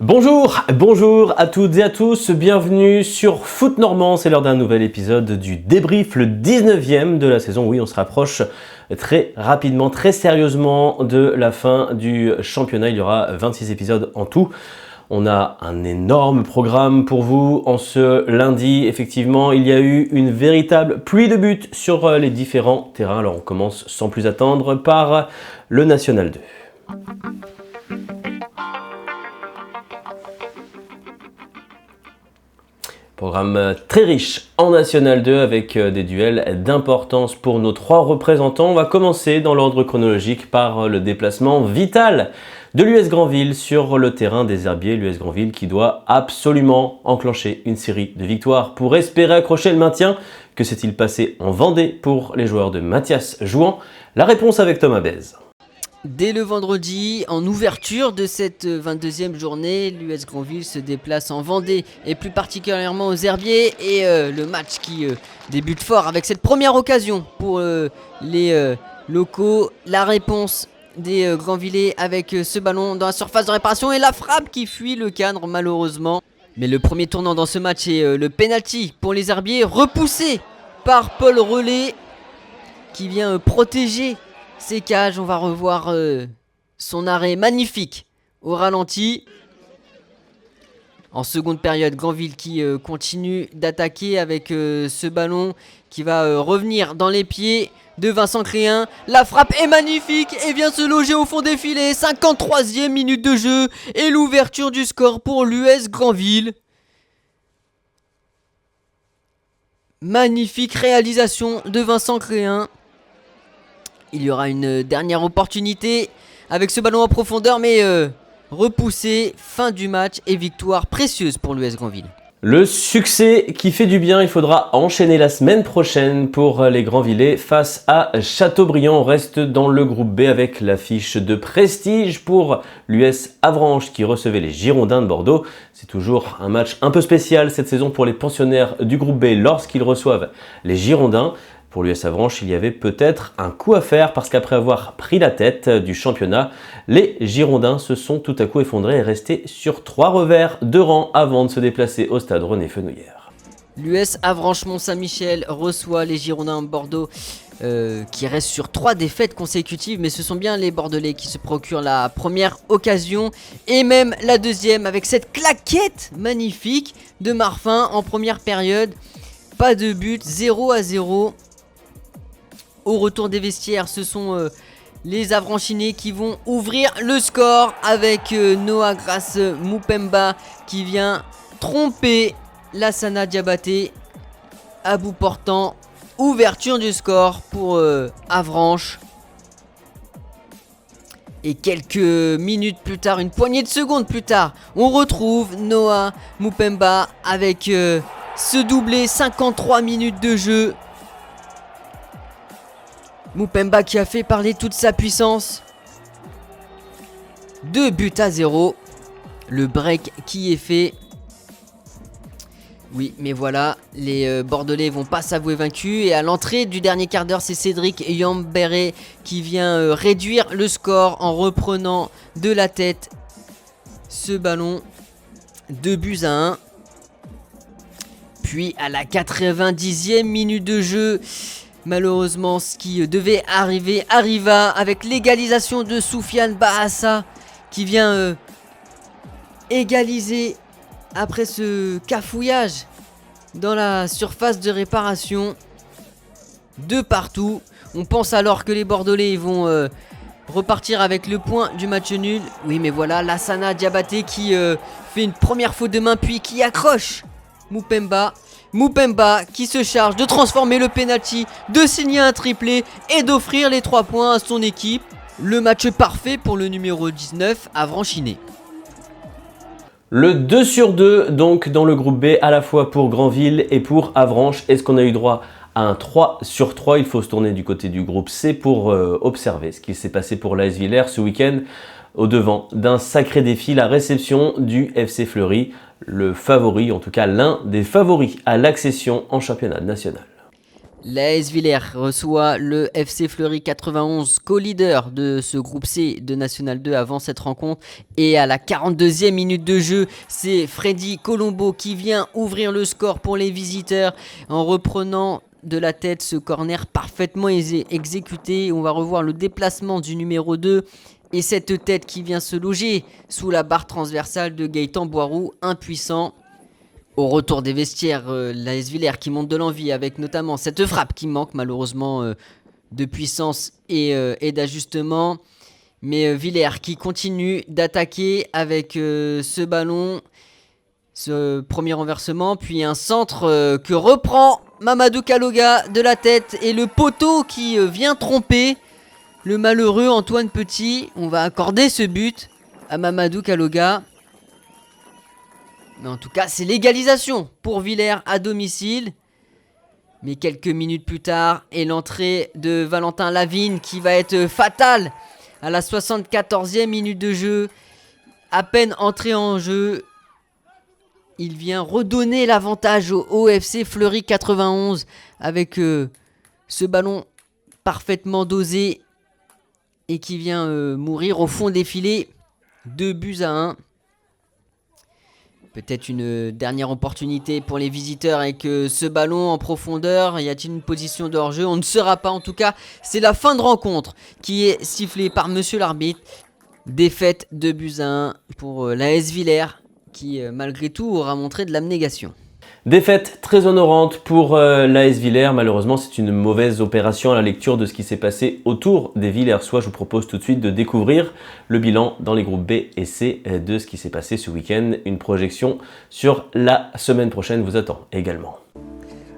Bonjour à toutes et à tous, bienvenue sur Foot Normand, c'est l'heure d'un nouvel épisode du débrief, le 19e de la saison. Oui, on se rapproche très rapidement, très sérieusement de la fin du championnat, il y aura 26 épisodes en tout. On a un énorme programme pour vous en ce lundi. Effectivement, il y a eu une véritable pluie de buts sur les différents terrains. Alors on commence sans plus attendre par le National 2. Programme très riche en National 2 avec des duels d'importance pour nos trois représentants. On va commencer dans l'ordre chronologique par le déplacement vital de l'US Granville sur le terrain des Herbiers. L'US Granville qui doit absolument enclencher une série de victoires pour espérer accrocher le maintien. Que s'est-il passé en Vendée pour les joueurs de Mathias Jouan? La réponse avec Thomas Bèze. Dès le vendredi, en ouverture de cette 22e journée, l'US Granville se déplace en Vendée et plus particulièrement aux Herbiers. Et le match qui débute fort avec cette première occasion pour les locaux. La réponse des Granvillais avec ce ballon dans la surface de réparation et la frappe qui fuit le cadre malheureusement. Mais le premier tournant dans ce match est le penalty pour les Herbiers, repoussé par Paul Relais qui vient protéger ses cages. On va revoir son arrêt magnifique au ralenti. En seconde période, Granville qui continue d'attaquer avec ce ballon qui va revenir dans les pieds de Vincent Créin. La frappe est magnifique et vient se loger au fond des filets. 53e minute de jeu et l'ouverture du score pour l'US Granville. Magnifique réalisation de Vincent Créin. Il y aura une dernière opportunité avec ce ballon en profondeur, mais repoussé. Fin du match et victoire précieuse pour l'US Granville. Le succès qui fait du bien, il faudra enchaîner la semaine prochaine pour les Granvillais face à Châteaubriand. On reste dans le groupe B avec l'affiche de prestige pour l'US Avranches qui recevait les Girondins de Bordeaux. C'est toujours un match un peu spécial cette saison pour les pensionnaires du groupe B lorsqu'ils reçoivent les Girondins. Pour l'US Avranches, il y avait peut-être un coup à faire parce qu'après avoir pris la tête du championnat, les Girondins se sont tout à coup effondrés et restés sur 3 revers de rang avant de se déplacer au stade René Fenouillère. L'US Avranches Mont-Saint-Michel reçoit les Girondins de Bordeaux qui restent sur 3 défaites consécutives, mais ce sont bien les Bordelais qui se procurent la première occasion et même la deuxième avec cette claquette magnifique de Marfin en première période. Pas de but, 0-0. Au retour des vestiaires, ce sont les Avranchinais qui vont ouvrir le score avec Noah Grasse Mupemba qui vient tromper Lassana Diabaté à bout portant. Ouverture du score pour Avranches. Et quelques minutes plus tard, une poignée de secondes plus tard, on retrouve Noah Mupemba avec ce doublé, 53 minutes de jeu. Mupemba qui a fait parler toute sa puissance. 2-0. Le break qui est fait. Oui, mais voilà, les Bordelais vont pas s'avouer vaincus. Et à l'entrée du dernier quart d'heure, c'est Cédric Yambéré qui vient réduire le score en reprenant de la tête ce ballon. 2-1. Puis à la 90e minute de jeu, malheureusement ce qui devait arriver arriva avec l'égalisation de Soufiane Bahassa qui vient égaliser après ce cafouillage dans la surface de réparation. De partout. On pense alors que les Bordelais vont repartir avec le point du match nul. Oui, mais voilà, Lassana Diabaté qui fait une première faute de main puis qui accroche Mupemba qui se charge de transformer le penalty, de signer un triplé et d'offrir les 3 points à son équipe. Le match parfait pour le numéro 19 Avranchinais. Le 2/2 donc dans le groupe B à la fois pour Granville et pour Avranches. Est-ce qu'on a eu droit à un 3/3? Il faut se tourner du côté du groupe C pour observer ce qui s'est passé pour l'AS Villers ce week-end. Au devant d'un sacré défi, la réception du FC Fleury, le favori, en tout cas l'un des favoris à l'accession en championnat national. L'AS Villers reçoit le FC Fleury 91, co-leader de ce groupe C de National 2 avant cette rencontre. Et à la 42e minute de jeu, c'est Freddy Colombo qui vient ouvrir le score pour les visiteurs en reprenant de la tête ce corner parfaitement exécuté. On va revoir le déplacement du numéro 2 et cette tête qui vient se loger sous la barre transversale de Gaëtan Boiroux, impuissant. Au retour des vestiaires, l'AS Villers qui monte de l'envie avec notamment cette frappe qui manque malheureusement de puissance et d'ajustement. Mais Villers qui continue d'attaquer avec ce ballon, ce premier renversement, puis un centre que reprend Mamadou Kaloga de la tête et le poteau qui vient tromper le malheureux Antoine Petit. On va accorder ce but à Mamadou Kaloga. Mais en tout cas, c'est l'égalisation pour Villers à domicile. Mais quelques minutes plus tard, et l'entrée de Valentin Lavigne qui va être fatale à la 74e minute de jeu. À peine entré en jeu, il vient redonner l'avantage au FC Fleury 91 avec ce ballon parfaitement dosé et qui vient mourir au fond des filets. 2-1. Peut-être une dernière opportunité pour les visiteurs avec ce ballon en profondeur. Y a-t-il une position de hors-jeu? On ne saura pas. En tout cas, c'est la fin de rencontre qui est sifflée par monsieur l'arbitre. Défaite 2-1 pour l'AS Villers qui, malgré tout, aura montré de l'abnégation. Défaite très honorante pour l'AS Villers. Malheureusement, c'est une mauvaise opération à la lecture de ce qui s'est passé autour des Villersois. Je vous propose tout de suite de découvrir le bilan dans les groupes B et C de ce qui s'est passé ce week-end. Une projection sur la semaine prochaine vous attend également.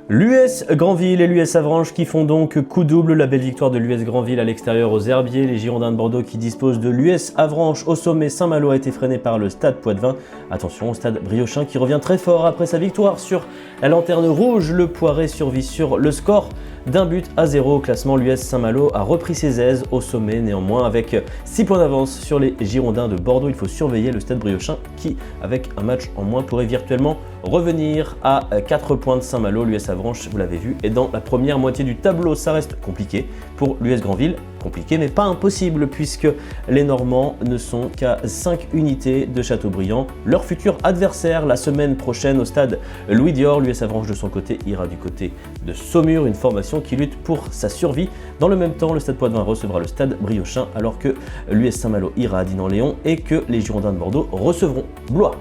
L'US Granville et l'US Avranches qui font donc coup double. La belle victoire de l'US Granville à l'extérieur aux Herbiers. Les Girondins de Bordeaux qui disposent de l'US Avranches au sommet. Saint-Malo a été freiné par le Stade Poitvin. Attention au Stade Briochin qui revient très fort après sa victoire sur la lanterne rouge. Le Poiré survit sur le score d'1-0 au classement. L'US Saint-Malo a repris ses aises au sommet néanmoins avec 6 points d'avance sur les Girondins de Bordeaux. Il faut surveiller le Stade Briochin qui, avec un match en moins, pourrait virtuellement revenir à 4 points de Saint-Malo. L'US Avranches, vous l'avez vu, est dans la première moitié du tableau. Ça reste compliqué pour l'US Granville. Compliqué mais pas impossible puisque les Normands ne sont qu'à 5 unités de Châteaubriand. Leur futur adversaire la semaine prochaine au stade Louis Dior. L'US Avranches de son côté ira du côté de Saumur, une formation qui lutte pour sa survie. Dans le même temps, le stade Poitvin recevra le stade Briochin alors que l'US Saint-Malo ira à Dinan-Léon et que les Girondins de Bordeaux recevront Blois.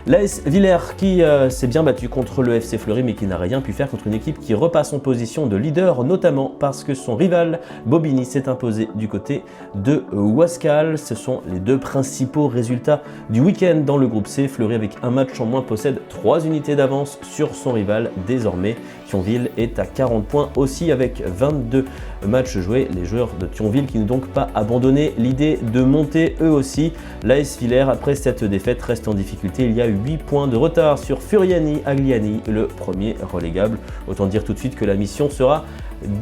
L'AS Villers qui s'est bien battu contre le FC Fleury mais qui n'a rien pu faire contre une équipe qui repasse en position de leader, notamment parce que son rival Bobigny s'est imposé du côté de Wascal. Ce sont les deux principaux résultats du week-end dans le groupe C. Fleury avec un match en moins possède 3 unités d'avance sur son rival désormais. Thionville est à 40 points aussi avec 22 matchs joués. Les joueurs de Thionville qui n'ont donc pas abandonné l'idée de monter eux aussi. L'AS Villers après cette défaite reste en difficulté. Il y a 8 points de retard sur Furiani Agliani, le premier relégable. Autant dire tout de suite que la mission sera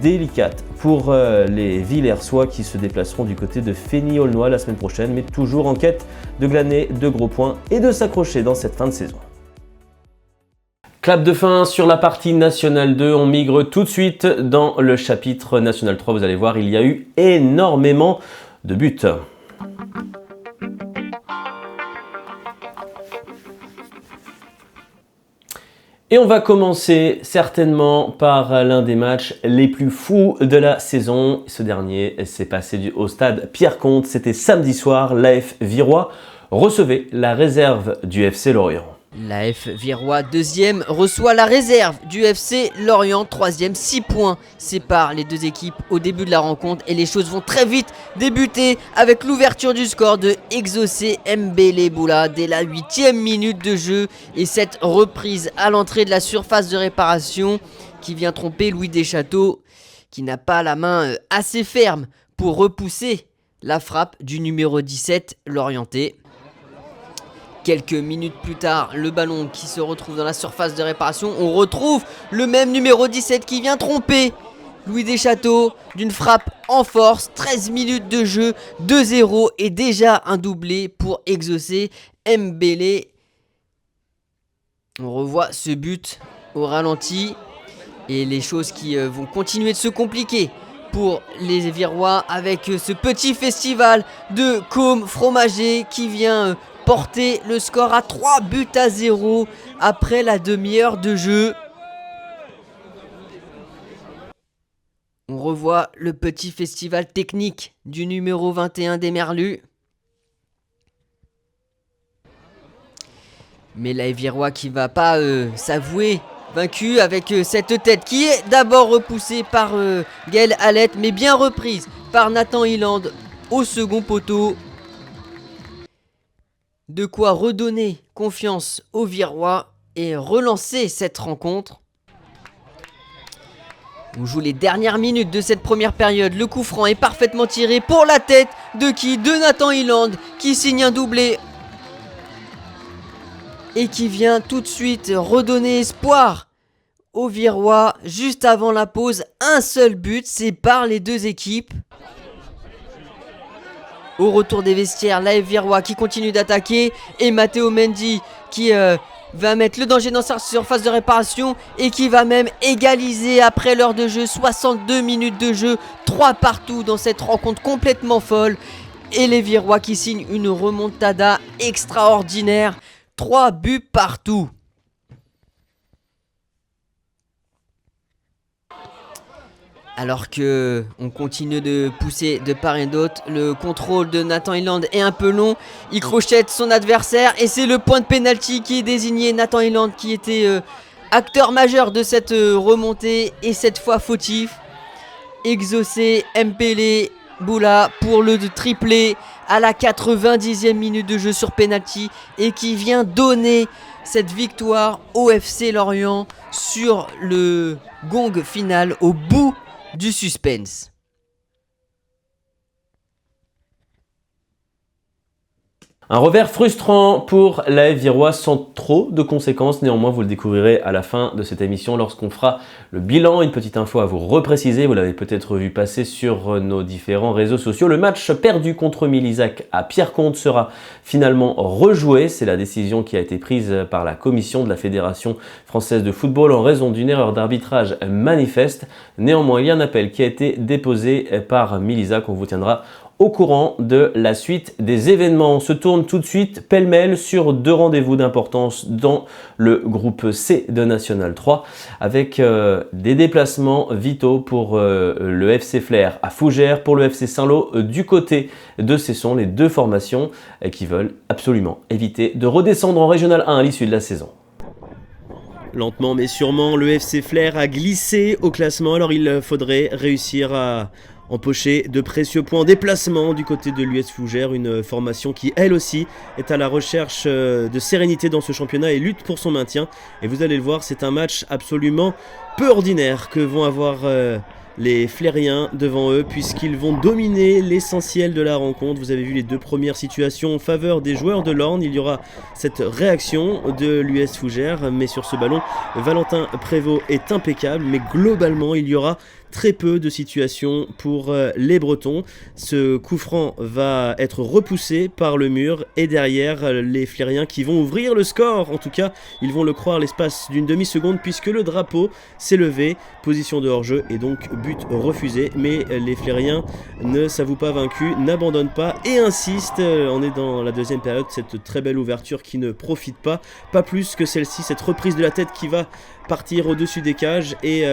délicate pour les Villersois qui se déplaceront du côté de Fény-Aulnois la semaine prochaine, mais toujours en quête de glaner de gros points et de s'accrocher dans cette fin de saison. Clap de fin sur la partie National 2, on migre tout de suite dans le chapitre National 3. Vous allez voir, il y a eu énormément de buts. Et on va commencer certainement par l'un des matchs les plus fous de la saison. Ce dernier s'est passé au stade Pierre-Comte. C'était samedi soir. L'AF Virois recevait la réserve du FC Lorient. L'AF Virois, deuxième, reçoit la réserve du FC Lorient, troisième. 6 points séparent les deux équipes au début de la rencontre et les choses vont très vite débuter avec l'ouverture du score de Exaucé Mbele Boula dès la 8e minute de jeu et cette reprise à l'entrée de la surface de réparation qui vient tromper Louis Deschâteaux qui n'a pas la main assez ferme pour repousser la frappe du numéro 17 Lorientais. Quelques minutes plus tard, le ballon qui se retrouve dans la surface de réparation. On retrouve le même numéro 17 qui vient tromper Louis Deschâteaux d'une frappe en force. 13 minutes de jeu, 2-0 et déjà un doublé pour Exaucé Mbele. On revoit ce but au ralenti. Et les choses qui vont continuer de se compliquer pour les Virois avec ce petit festival de Côme fromager qui vient porter le score à 3-0 après la demi-heure de jeu. On revoit le petit festival technique du numéro 21 des Merlus. Mais la Virois qui va pas s'avouer vaincu avec cette tête qui est d'abord repoussée par Gaël Hallett, mais bien reprise par Nathan Hilland au second poteau. De quoi redonner confiance aux Virois et relancer cette rencontre. On joue les dernières minutes de cette première période. Le coup franc est parfaitement tiré pour la tête de qui? De Nathan Hilland qui signe un doublé et qui vient tout de suite redonner espoir aux Virois. Juste avant la pause, un seul but sépare les deux équipes. Au retour des vestiaires, l'AF Virois qui continue d'attaquer et Matteo Mendy qui va mettre le danger dans sa surface de réparation et qui va même égaliser après l'heure de jeu. 62 minutes de jeu, 3-3 dans cette rencontre complètement folle. Et les Virois qui signent une remontada extraordinaire. 3 buts partout. Alors que on continue de pousser de part et d'autre, le contrôle de Nathan Hilland est un peu long. Il crochette son adversaire et c'est le point de pénalty qui est désigné. Nathan Hilland qui était acteur majeur de cette remontée et cette fois fautif. Exaucé Mpele Boula pour le triplé à la 90e minute de jeu sur pénalty et qui vient donner cette victoire au FC Lorient sur le gong final au bout du suspense. Un revers frustrant pour l'AF Virois sans trop de conséquences. Néanmoins, vous le découvrirez à la fin de cette émission lorsqu'on fera le bilan. Une petite info à vous repréciser, vous l'avez peut-être vu passer sur nos différents réseaux sociaux. Le match perdu contre Milizac à Pierreconte sera finalement rejoué. C'est la décision qui a été prise par la commission de la Fédération française de football en raison d'une erreur d'arbitrage manifeste. Néanmoins, il y a un appel qui a été déposé par Milizac. On vous tiendra au courant de la suite des événements. On se tourne tout de suite pêle-mêle sur 2 rendez-vous d'importance dans le groupe C de National 3 avec des déplacements vitaux pour le FC Flers à Fougères, pour le FC Saint-Lô du côté de Cesson, les 2 formations qui veulent absolument éviter de redescendre en Régional 1 à l'issue de la saison. Lentement mais sûrement, le FC Flers a glissé au classement, alors il faudrait réussir à empocher de précieux points en déplacement du côté de l'US Fougères, une formation qui elle aussi est à la recherche de sérénité dans ce championnat et lutte pour son maintien. Et vous allez le voir, c'est un match absolument peu ordinaire que vont avoir les Flériens devant eux, puisqu'ils vont dominer l'essentiel de la rencontre. Vous avez vu les 2 premières situations en faveur des joueurs de l'Orne. Il y aura cette réaction de l'US Fougères, mais sur ce ballon, Valentin Prévost est impeccable, mais globalement il y aura très peu de situations pour les Bretons. Ce coup franc va être repoussé par le mur et derrière les Flériens qui vont ouvrir le score. En tout cas, ils vont le croire l'espace d'une demi-seconde puisque le drapeau s'est levé. Position de hors-jeu et donc but refusé. Mais les Flériens ne s'avouent pas vaincus, n'abandonnent pas et insistent. On est dans la deuxième période, cette très belle ouverture qui ne profite pas. Pas plus que celle-ci, cette reprise de la tête qui va partir au-dessus des cages et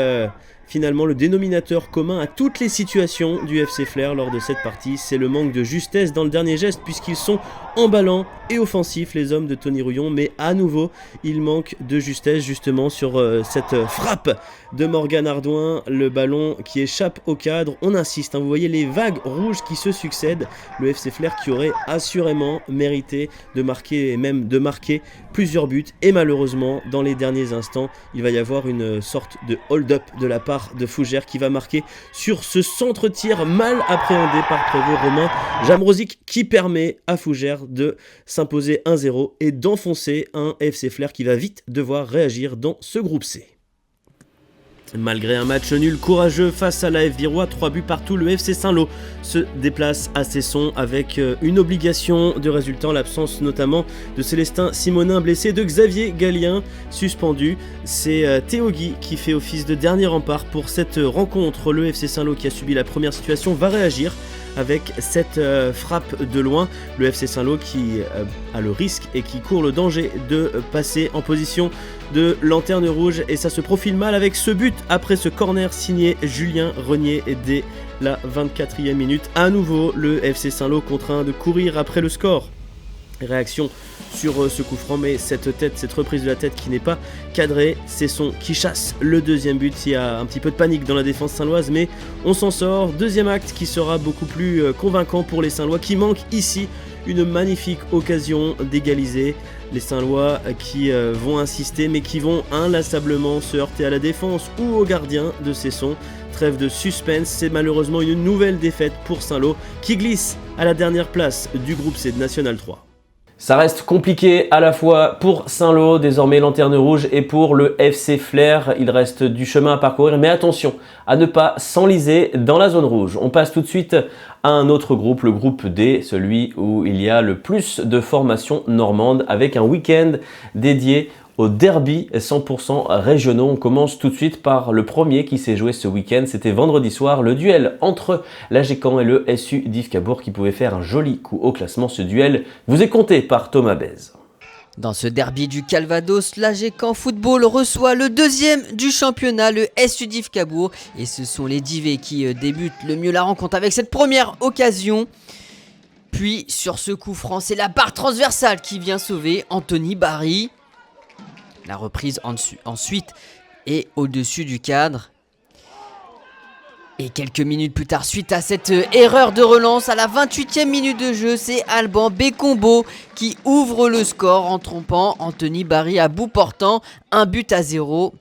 finalement, le dénominateur commun à toutes les situations du FC Flers lors de cette partie, c'est le manque de justesse dans le dernier geste puisqu'ils sont emballants et offensifs les hommes de Tony Rouillon, mais à nouveau, il manque de justesse justement sur cette frappe de Morgan Ardouin, le ballon qui échappe au cadre. On insiste, vous voyez les vagues rouges qui se succèdent. Le FC Flers qui aurait assurément mérité de marquer et même de marquer plusieurs buts et malheureusement, dans les derniers instants, il va y avoir une sorte de hold-up de la part de Fougères qui va marquer sur ce centre-tir mal appréhendé par Prévost Romain Jamrosic qui permet à Fougères de s'imposer 1-0 et d'enfoncer un FC Flers qui va vite devoir réagir dans ce groupe C. Malgré un match nul courageux face à l'AF Virois, 3 buts partout, le FC Saint-Lô se déplace à Cesson avec une obligation de résultat en l'absence notamment de Célestin Simonin blessé, de Xavier Gallien suspendu. C'est Théo Guy qui fait office de dernier rempart pour cette rencontre. Le FC Saint-Lô qui a subi la première situation va réagir avec cette frappe de loin. Le FC Saint-Lô qui a le risque et qui court le danger de passer en position de lanterne rouge, et ça se profile mal avec ce but après ce corner signé Julien Renier dès la 24e minute. À nouveau, le FC Saint-Lô contraint de courir après le score. Réaction sur ce coup franc, mais cette reprise de la tête qui n'est pas cadrée. Cesson qui chasse le deuxième but. Il y a un petit peu de panique dans la défense saint-loise, mais on s'en sort. Deuxième acte qui sera beaucoup plus convaincant pour les Saint-Lois, qui manquent ici une magnifique occasion d'égaliser. Les Saint-Lois qui vont insister, mais qui vont inlassablement se heurter à la défense ou au gardien de Cesson. Trêve de suspense, c'est malheureusement une nouvelle défaite pour Saint-Lô qui glisse à la dernière place du groupe C de National 3. Ça reste compliqué à la fois pour Saint-Lô, désormais lanterne rouge, et pour le FC Flers. Il reste du chemin à parcourir, mais attention à ne pas s'enliser dans la zone rouge. On passe tout de suite à un autre groupe, le groupe D, celui où il y a le plus de formations normandes, avec un week-end dédié au derby 100% régionaux. On commence tout de suite par le premier qui s'est joué ce week-end. C'était vendredi soir, le duel entre l'AG Caen et le SU d'Yves Cabourg qui pouvait faire un joli coup au classement. Ce duel vous est compté par Thomas Bèze. Dans ce derby du Calvados, l'AG Caen Football reçoit le deuxième du championnat, le SU d'Yves Cabourg. Et ce sont les Divés qui débutent le mieux la rencontre avec cette première occasion. Puis sur ce coup franc, c'est la barre transversale qui vient sauver Anthony Barry. La reprise ensuite est au-dessus du cadre. Et quelques minutes plus tard, suite à cette erreur de relance, à la 28e minute de jeu, c'est Alban Bécombo qui ouvre le score en trompant Anthony Barry à bout portant, 1-0.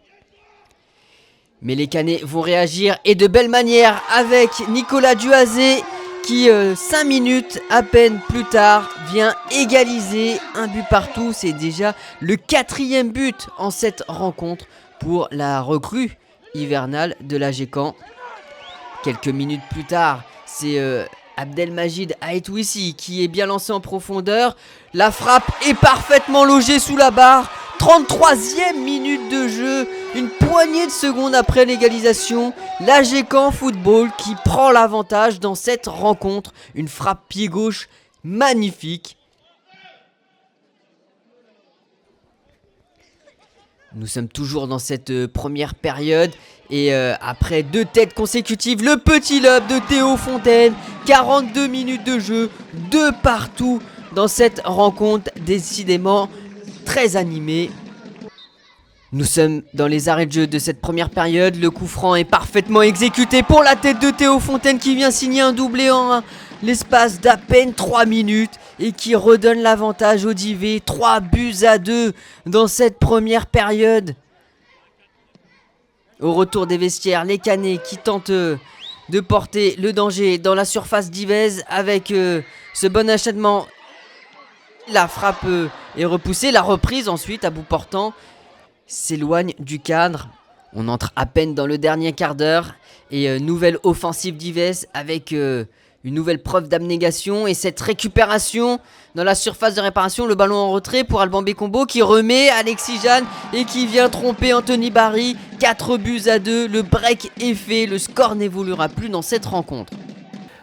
Mais les Canets vont réagir, et de belle manière, avec Nicolas Duazé qui 5 minutes à peine plus tard vient égaliser, 1 but partout. C'est déjà le 4e but en cette rencontre pour la recrue hivernale de l'AG Caen. Quelques minutes plus tard, c'est Abdelmajid Aetouissi qui est bien lancé en profondeur. La frappe est parfaitement logée sous la barre. 33e minute de jeu, une poignée de secondes après l'égalisation, l'AG Caen Football qui prend l'avantage dans cette rencontre. Une frappe pied gauche magnifique. Nous sommes toujours dans cette première période et après 2 têtes consécutives, le petit lob de Théo Fontaine, 42 minutes de jeu, 2 partout dans cette rencontre décidément très animé. Nous sommes dans les arrêts de jeu de cette première période. Le coup franc est parfaitement exécuté pour la tête de Théo Fontaine qui vient signer un doublé en l'espace d'à peine 3 minutes et qui redonne l'avantage aux Divés. 3-2 dans cette première période. Au retour des vestiaires, les Canets qui tentent de porter le danger dans la surface d'Yves avec ce bon enchaînement. La frappe est repoussée, la reprise ensuite à bout portant s'éloigne du cadre. On entre à peine dans le dernier quart d'heure et nouvelle offensive d'Yves avec une nouvelle preuve d'abnégation et cette récupération dans la surface de réparation. Le ballon en retrait pour Alban Bécombo qui remet Alexis Jeanne et qui vient tromper Anthony Barry. 4-2, le break est fait, le score n'évoluera plus dans cette rencontre.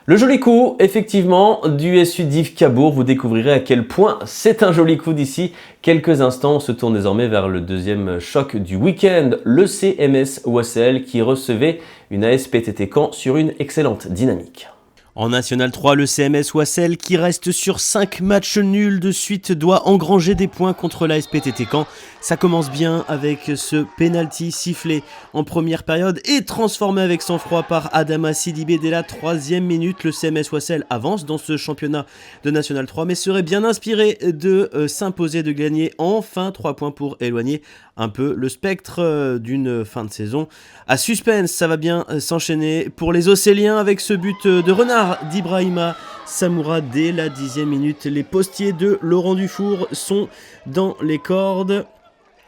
Le joli coup, effectivement, du SU d'Yves Cabourg. Vous découvrirez à quel point c'est un joli coup d'ici quelques instants. On se tourne désormais vers le deuxième choc du week-end, le CMS Wassel qui recevait une ASPTT Caen sur une excellente dynamique. En National 3, le CMS Wassel, qui reste sur 5 matchs nuls de suite, doit engranger des points contre la SPTT Caen. Ça commence bien avec ce penalty sifflé en première période et transformé avec sang-froid par Adama Sidibé dès la 3e minute. Le CMS Wassel avance dans ce championnat de National 3, mais serait bien inspiré de s'imposer, de gagner enfin 3 points pour éloigner un peu le spectre d'une fin de saison. À suspense, ça va bien s'enchaîner pour les Océliens avec ce but de renard d'Ibrahima Samoura dès la 10e minute. Les postiers de Laurent Dufour sont dans les cordes.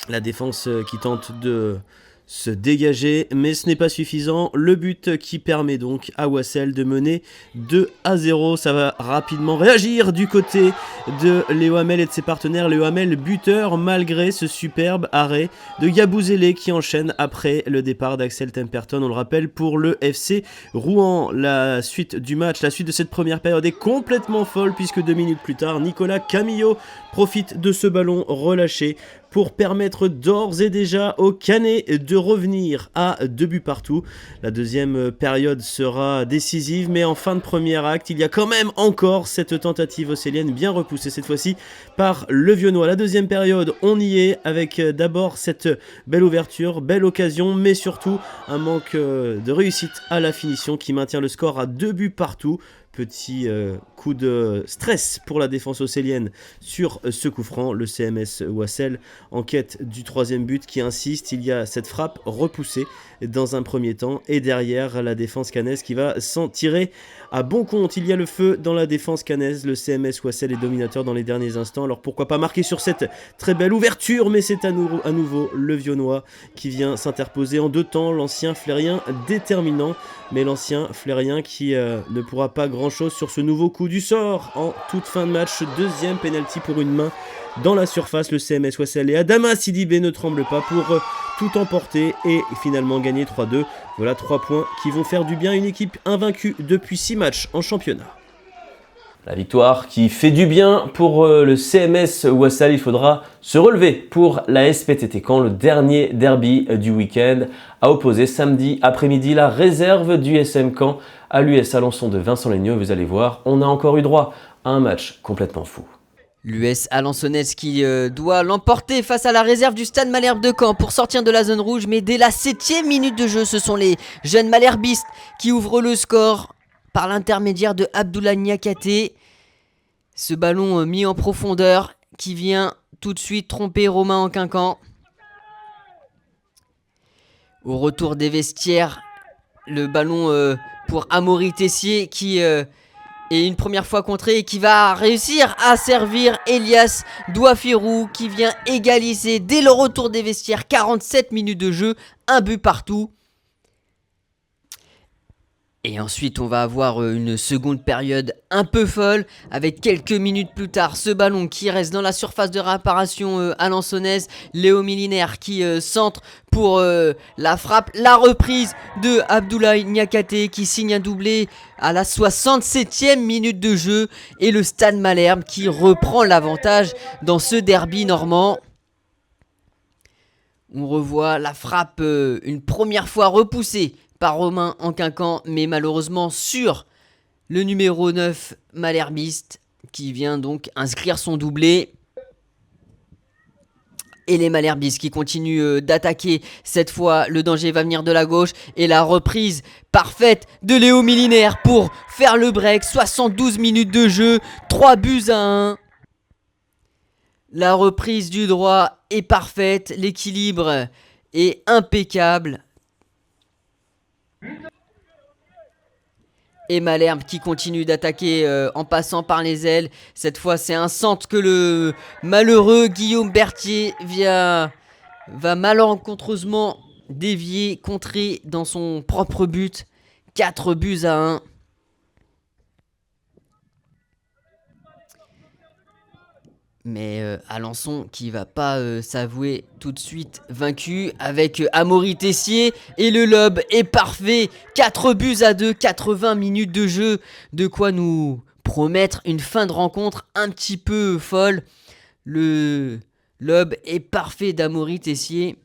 La défense qui tente de se dégager, mais ce n'est pas suffisant. Le but qui permet donc à Wassel de mener 2-0. Ça va rapidement réagir du côté de Léo Hamel et de ses partenaires. Léo Hamel buteur malgré ce superbe arrêt de Yabouzélé qui enchaîne après le départ d'Axel Temperton. On le rappelle pour le FC Rouen. La suite du match, la suite de cette première période est complètement folle puisque 2 minutes plus tard, Nicolas Camillo profite de ce ballon relâché pour permettre d'ores et déjà au Canet de revenir à 2 buts partout. La deuxième période sera décisive, mais en fin de premier acte, il y a quand même encore cette tentative océlienne bien repoussée cette fois-ci par le Viennois. La deuxième période, on y est avec d'abord cette belle ouverture, belle occasion, mais surtout un manque de réussite à la finition qui maintient le score à 2 buts partout. Petit coup de stress pour la défense océlienne sur ce coup franc. Le CMS Wassel en quête du troisième but qui insiste. Il y a cette frappe repoussée dans un premier temps et derrière la défense cannaise qui va s'en tirer à bon compte. Il y a le feu dans la défense cannaise. Le CMS Wassel est dominateur dans les derniers instants. Alors pourquoi pas marquer sur cette très belle ouverture, mais c'est à nouveau le Viennois qui vient s'interposer en 2 temps. L'ancien Flérien déterminant, mais l'ancien Flérien qui ne pourra pas grand-chose sur ce nouveau coup du sort en toute fin de match. Deuxième pénalty pour une main dans la surface. Le CMS Wassel et Adama Sidibé ne tremblent pas pour tout emporter et finalement gagner 3-2. Voilà 3 points qui vont faire du bien à une équipe invaincue depuis 6 matchs en championnat. La victoire qui fait du bien pour le CMS Wassel. Il faudra se relever pour la SPTT Caen, le dernier derby du week-end, à opposer samedi après-midi la réserve du SM Caen à l'US Alençon de Vincent Legnaud. Vous allez voir, on a encore eu droit à un match complètement fou. L'US Alençonnaise qui doit l'emporter face à la réserve du Stade Malherbe de Caen pour sortir de la zone rouge. Mais dès la 7e minute de jeu, ce sont les jeunes malherbistes qui ouvrent le score par l'intermédiaire de Abdoulaye Niakate. Ce ballon mis en profondeur qui vient tout de suite tromper Romain Enquincan. Au retour des vestiaires, le ballon pour Amaury Tessier qui est une première fois contré et qui va réussir à servir Elias Douafirou qui vient égaliser dès le retour des vestiaires. 47 minutes de jeu, 1 but partout. Et ensuite, on va avoir une seconde période un peu folle avec quelques minutes plus tard ce ballon qui reste dans la surface de réparation alençonnaise. Léo Milinaire qui centre pour la frappe. La reprise de Abdoulaye Niakate qui signe un doublé à la 67e minute de jeu. Et le Stade Malherbe qui reprend l'avantage dans ce derby normand. On revoit la frappe une première fois repoussée par Romain Enquincan, mais malheureusement sur le numéro 9 malherbiste qui vient donc inscrire son doublé. Et les malherbistes qui continuent d'attaquer. Cette fois, le danger va venir de la gauche. Et la reprise parfaite de Léo Milinaire pour faire le break. 72 minutes de jeu, 3 buts à 1. La reprise du droit est parfaite. L'équilibre est impeccable. Et Malherbe qui continue d'attaquer en passant par les ailes. Cette fois c'est un centre que le malheureux Guillaume Berthier va malencontreusement dévier, contrer dans son propre but. 4 buts à 1. Mais Alençon qui va pas s'avouer tout de suite vaincu avec Amaury Tessier. Et le lob est parfait. 4 buts à 2, 80 minutes de jeu. De quoi nous promettre une fin de rencontre un petit peu folle. Le lob est parfait d'Amaury Tessier.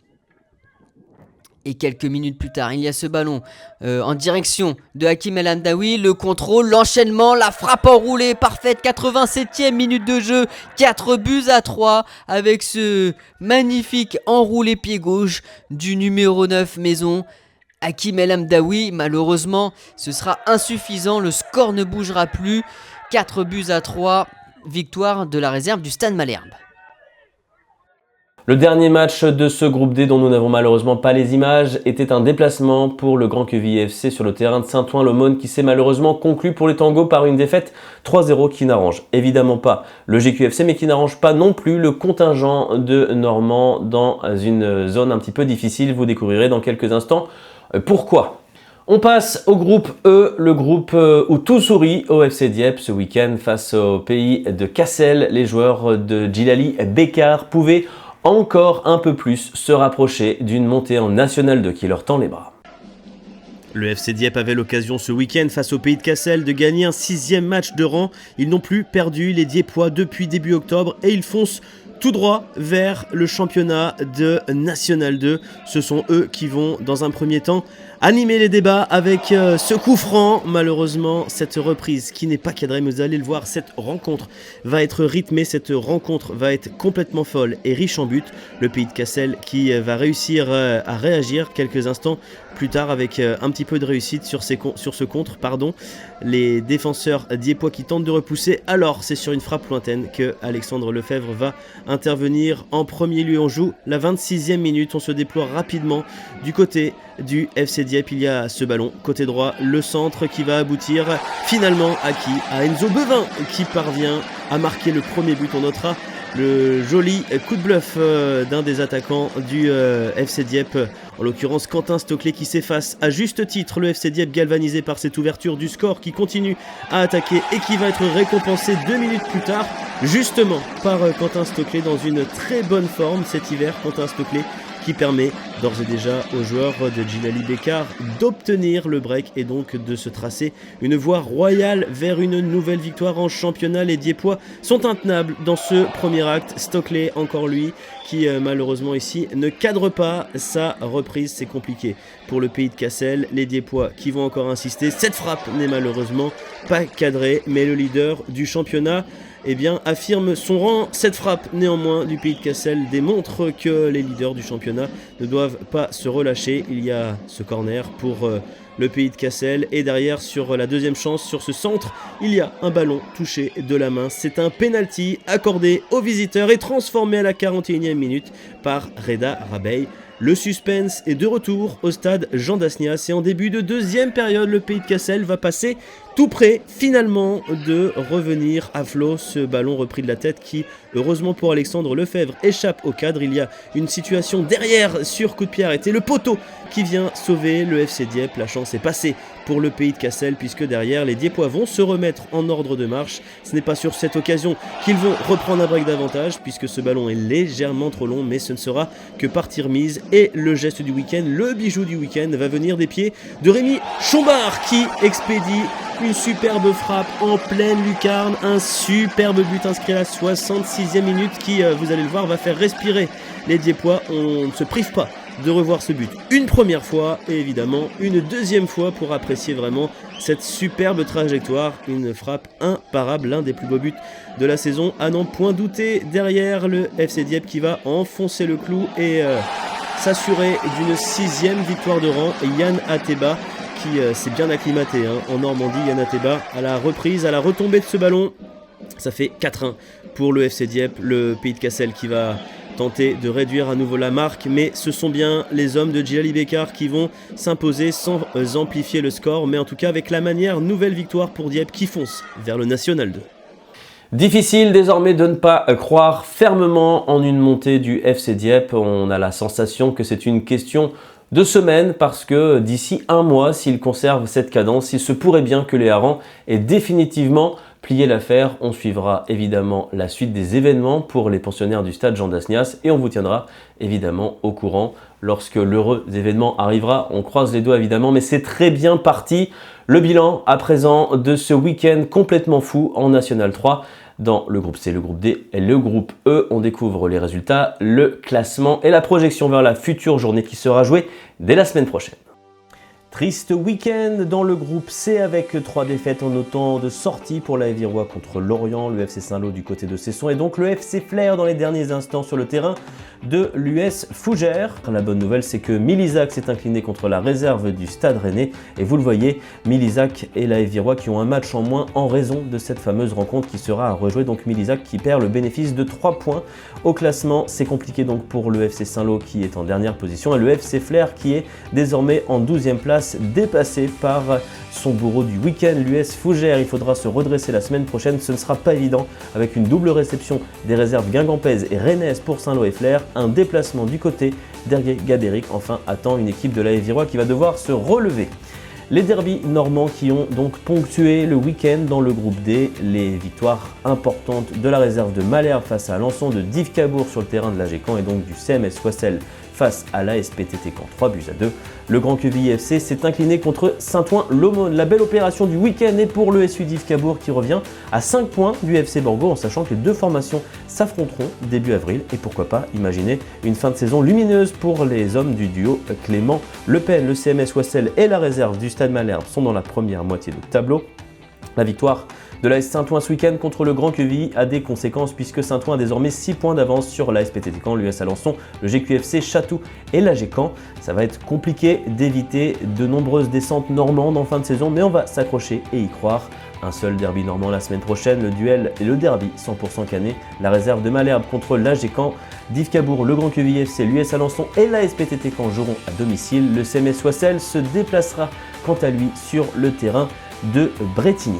Et quelques minutes plus tard, il y a ce ballon en direction de Hakim El Hamdaoui. Le contrôle, l'enchaînement, la frappe enroulée parfaite. 87e minute de jeu. 4 buts à 3 avec ce magnifique enroulé pied gauche du numéro 9 Maison. Hakim El Hamdaoui, malheureusement, ce sera insuffisant. Le score ne bougera plus. 4 buts à 3. Victoire de la réserve du Stade Malherbe. Le dernier match de ce groupe D dont nous n'avons malheureusement pas les images était un déplacement pour le Grand Quevilly FC sur le terrain de Saint-Ouen-l'Aumône qui s'est malheureusement conclu pour les Tangos par une défaite 3-0 qui n'arrange évidemment pas le GQFC mais qui n'arrange pas non plus le contingent de Normands dans une zone un petit peu difficile. Vous découvrirez dans quelques instants pourquoi. On passe au groupe E, le groupe où tout sourit au FC Dieppe ce week-end face au pays de Cassel. Les joueurs de Djilali Bekar pouvaient encore un peu plus se rapprocher d'une montée en National 2 qui leur tend les bras. Le FC Dieppe avait l'occasion ce week-end face au pays de Cassel de gagner un 6e match de rang. Ils n'ont plus perdu les Dieppois depuis début octobre et ils foncent tout droit vers le championnat de National 2. Ce sont eux qui vont dans un premier temps animer les débats avec ce coup franc. Malheureusement, cette reprise qui n'est pas cadrée, mais vous allez le voir, cette rencontre va être rythmée, cette rencontre va être complètement folle et riche en buts. Le pays de Cassel qui va réussir à réagir quelques instants plus tard avec un petit peu de réussite sur ce contre. Les défenseurs dieppois qui tentent de repousser, alors c'est sur une frappe lointaine que Alexandre Lefebvre va intervenir en premier lieu. On joue la 26e minute, on se déploie rapidement du côté du FC Dieppe. Il y a ce ballon côté droit, le centre qui va aboutir finalement à Enzo Bevin qui parvient à marquer le premier but. On notera le joli coup de bluff d'un des attaquants du FC Dieppe, en l'occurrence Quentin Stoclet, qui s'efface à juste titre. Le FC Dieppe galvanisé par cette ouverture du score, qui continue à attaquer et qui va être récompensé 2 minutes plus tard justement par Quentin Stoclet dans une très bonne forme cet hiver. Quentin Stoclet qui permet d'ores et déjà aux joueurs de Djilali Bekar d'obtenir le break et donc de se tracer une voie royale vers une nouvelle victoire en championnat. Les Dieppois sont intenables dans ce premier acte. Stockley, encore lui, qui malheureusement ici ne cadre pas sa reprise. C'est compliqué pour le pays de Cassel. Les Dieppois qui vont encore insister. Cette frappe n'est malheureusement pas cadrée, mais le leader du championnat affirme son rang. Cette frappe néanmoins du pays de Cassel démontre que les leaders du championnat ne doivent pas se relâcher. Il y a ce corner pour le pays de Cassel et derrière sur la deuxième chance, sur ce centre, il y a un ballon touché de la main. C'est un penalty accordé aux visiteurs et transformé à la 41e minute par Reda Rabey. Le suspense est de retour au stade Jean Dasnias et en début de deuxième période, le pays de Cassel va passer tout près finalement de revenir à flot. Ce ballon repris de la tête qui, heureusement pour Alexandre Lefebvre, échappe au cadre. Il y a une situation derrière sur coup de pied arrêté. Le poteau qui vient sauver le FC Dieppe. La chance est passée pour le pays de Cassel puisque derrière les Dieppois vont se remettre en ordre de marche. Ce n'est pas sur cette occasion qu'ils vont reprendre un break d'avantage puisque ce ballon est légèrement trop long, mais ce ne sera que partie remise. Et le geste du week-end, le bijou du week-end va venir des pieds de Rémi Chombard qui expédie une superbe frappe en pleine lucarne, un superbe but inscrit à la 66e minute qui, vous allez le voir, va faire respirer les Dieppois. On ne se prive pas de revoir ce but une première fois et évidemment une deuxième fois pour apprécier vraiment cette superbe trajectoire. Une frappe imparable, l'un des plus beaux buts de la saison à n'en point douter. Derrière le FC Dieppe qui va enfoncer le clou et s'assurer d'une 6e victoire de rang. Yann Ateba qui s'est bien acclimaté en Normandie. Yann Ateba à la reprise, à la retombée de ce ballon. Ça fait 4-1 pour le FC Dieppe. Le pays de Cassel qui va tenter de réduire à nouveau la marque, mais ce sont bien les hommes de Djilali Bekar qui vont s'imposer sans amplifier le score, mais en tout cas avec la manière. Nouvelle victoire pour Dieppe qui fonce vers le National 2. Difficile désormais de ne pas croire fermement en une montée du FC Dieppe. On a la sensation que c'est une question de semaines parce que d'ici un mois, s'ils conservent cette cadence, il se pourrait bien que les Harengs aient définitivement plié l'affaire. On suivra évidemment la suite des événements pour les pensionnaires du stade Jean Dasnias et on vous tiendra évidemment au courant lorsque l'heureux événement arrivera. On croise les doigts évidemment, mais c'est très bien parti. Le bilan à présent de ce week-end complètement fou en National 3. Dans le groupe C, le groupe D et le groupe E, on découvre les résultats, le classement et la projection vers la future journée qui sera jouée dès la semaine prochaine. Triste week-end dans le groupe C avec 3 défaites en autant de sorties pour la Virois contre Lorient, le FC Saint-Lô du côté de Cesson et donc le FC Flers dans les derniers instants sur le terrain de l'US Fougères. La bonne nouvelle, c'est que Milizac s'est incliné contre la réserve du Stade Rennais. Et vous le voyez, Milizac et l'AF Virois qui ont un match en moins en raison de cette fameuse rencontre qui sera à rejouer. Donc Milizac qui perd le bénéfice de 3 points au classement. C'est compliqué donc pour le FC Saint-Lô qui est en dernière position et le FC Flers qui est désormais en 12e place, dépassé par son bourreau du week-end, l'US Fougères. Il faudra se redresser la semaine prochaine. Ce ne sera pas évident avec une double réception des réserves guingampaises et rennaises pour Saint-Lô et Flers. Un déplacement du côté d'Ergué-Gabéric. Enfin, attend une équipe de l'AF Virois qui va devoir se relever. Les derbys normands qui ont donc ponctué le week-end dans le groupe D, les victoires importantes de la réserve de Malherbe face à Alençon, de Div Cabourg sur le terrain de l'AG Caen et donc du CMS Soisselles face à l'ASPTT Caen 3-2. Le Grand Quevilly FC s'est incliné contre Saint-Ouen-l'Aumône. La belle opération du week-end est pour le SU Div Cabourg qui revient à 5 points du FC Borgo en sachant que les deux formations s'affronteront début avril et pourquoi pas imaginer une fin de saison lumineuse pour les hommes du duo Clément Le Pen. Le CMS Soisselles et la réserve du Stade Malherbe sont dans la première moitié de tableau. La victoire de l'AS Saint-Ouen ce week-end contre le Grand Quevilly a des conséquences puisque Saint-Ouen a désormais 6 points d'avance sur l'ASPTT Caen, l'US Alençon, le GQFC Chatou et l'AG Caen. Ça va être compliqué d'éviter de nombreuses descentes normandes en fin de saison, mais on va s'accrocher et y croire. Un seul derby normand la semaine prochaine, le duel et le derby 100% canet, la réserve de Malherbe contre l'AG Caen, Div Cabourg, le Grand Quevilly FC, l'US Alençon et l'ASPTT Caen joueront à domicile. Le CMS Soisselles se déplacera quant à lui sur le terrain de Bretigny.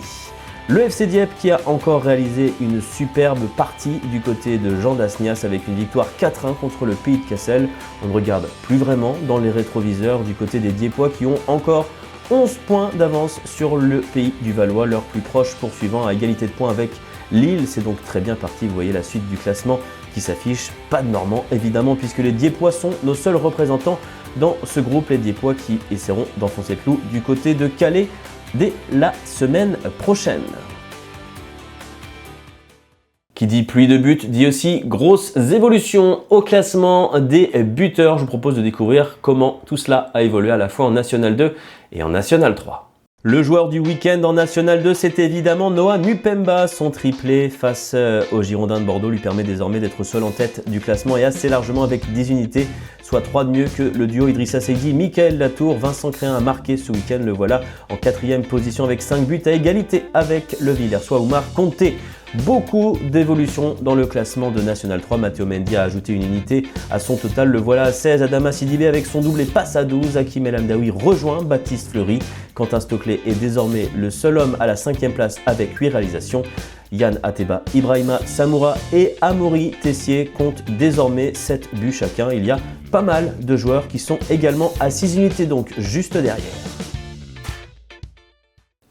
Le FC Dieppe qui a encore réalisé une superbe partie du côté de Jean Dasnias avec une victoire 4-1 contre le Pays de Cassel. On ne regarde plus vraiment dans les rétroviseurs du côté des Dieppois qui ont encore 11 points d'avance sur le Pays du Valois, leur plus proche poursuivant à égalité de points avec Lille. C'est donc très bien parti, vous voyez la suite du classement qui s'affiche. Pas de Normand évidemment puisque les Dieppois sont nos seuls représentants dans ce groupe. Les Dieppois qui essaieront d'enfoncer le clou du côté de Calais dès la semaine prochaine. Qui dit pluie de buts dit aussi grosses évolutions au classement des buteurs. Je vous propose de découvrir comment tout cela a évolué à la fois en National 2 et en National 3. Le joueur du week-end en National 2, c'est évidemment Noah Mupemba. Son triplé face aux Girondins de Bordeaux lui permet désormais d'être seul en tête du classement et assez largement avec 10 unités, soit 3 de mieux que le duo Idrissa Seydi, Michael Latour. Vincent Créin a marqué ce week-end, le voilà en 4e position avec 5 buts à égalité avec le Villersois Oumar Conté. Beaucoup d'évolutions dans le classement de National 3. Matteo Mendy a ajouté une unité à son total. Le voilà à 16. Adama Sidibé avec son doublé passe à 12. Hakim El Hamdaoui rejoint Baptiste Fleury. Quentin Stoclet est désormais le seul homme à la 5e place avec 8 réalisations. Yann Ateba, Ibrahima Samoura et Amaury Tessier comptent désormais 7 buts chacun. Il y a pas mal de joueurs qui sont également à 6 unités, donc juste derrière.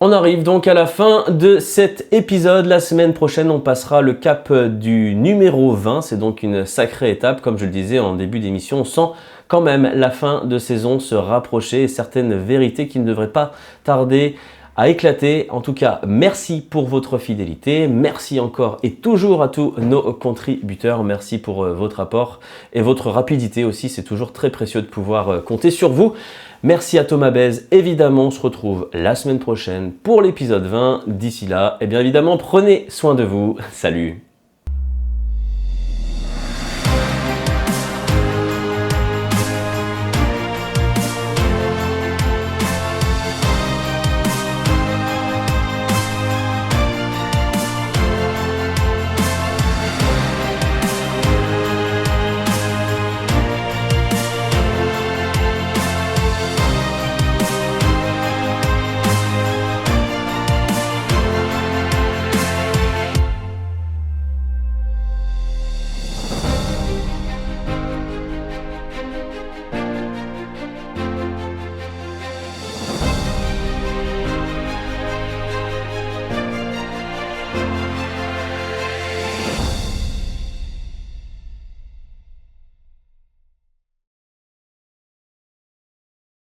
On arrive donc à la fin de cet épisode. La semaine prochaine, on passera le cap du numéro 20. C'est donc une sacrée étape. Comme je le disais en début d'émission, on sent quand même la fin de saison se rapprocher et certaines vérités qui ne devraient pas tarder à éclater. En tout cas, merci pour votre fidélité. Merci encore et toujours à tous nos contributeurs. Merci pour votre apport et votre rapidité aussi. C'est toujours très précieux de pouvoir compter sur vous. Merci à Thomas Bèze. Évidemment, on se retrouve la semaine prochaine pour l'épisode 20. D'ici là, eh bien évidemment, prenez soin de vous. Salut!